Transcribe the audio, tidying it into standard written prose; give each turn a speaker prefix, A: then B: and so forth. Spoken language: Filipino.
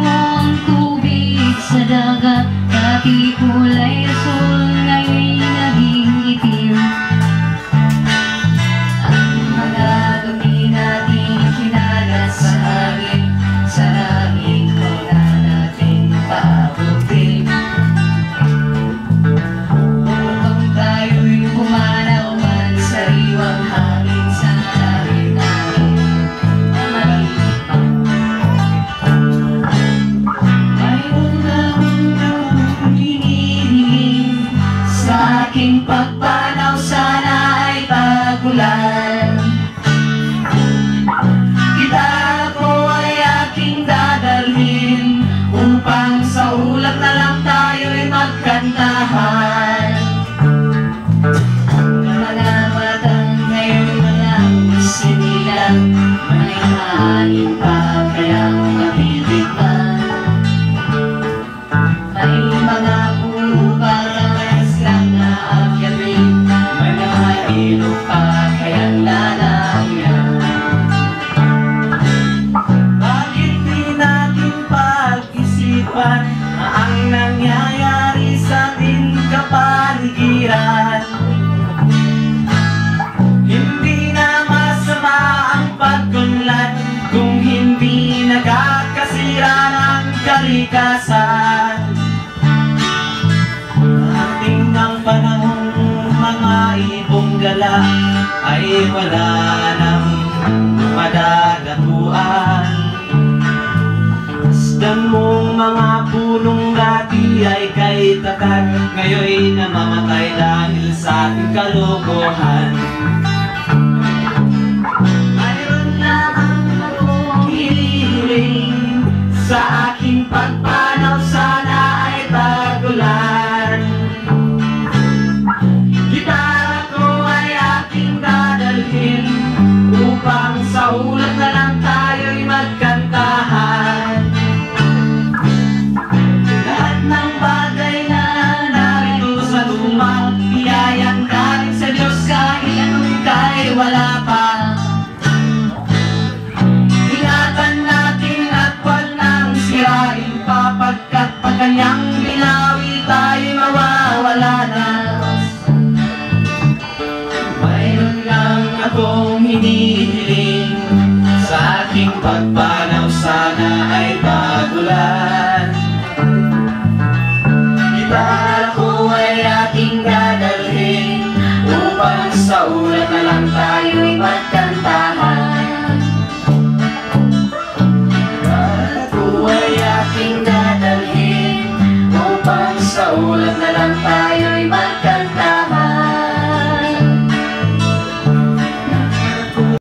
A: mo ang tubig sa dagat, dati kulay asul, ngayon'y naging itim. Ang mga dumi natin kinalat sa hangin, sa langit wala natin paabutin. Upang tayo'y pumanaw man sa iwang hangin, sa langit namin malilipang. Mayroon akong hinihiling sa aking pagpanaw, sana ay tagulan. Gitara ko ay aking dadalhin, upang sa ulap na lang tayo'y magkantahan. Ang mga matang ngayon walang sinilang, may hangin pa kayang mabibig pa. May mga puno parang islang na akyatin, may mga ilog pa kayang lalangyan. Bakit di natin pag-isipan ang nangyayari sa ating kapaligiran? Hindi na masama ang pagkunlad kung hindi nagkakasira ng kalikasan. Ating ang panahong mga ibong gala ay wala nang madadapuan. Masdan mong mga punong dati ay kay tatag, ngayon'y namamatay dahil sa ating kalokohan. Mayroon lamang akong hinihiling sa aking pagpanaw, sana ay tagulan. Gitara ko ay aking dadalhin, upang sa ulap na lang tayo'y magkantahan. Lahat ng bagay na narito sa lumang biyayang galing sa Diyos, kahit anong ika'y wala pa. Ingatan natin at wag nang sirain pa, pagkat pag kanyang binawi tayo'y mawawala na. Mayroon lang akong hinihiling sa aking pagpanaw, sana ay tagulan.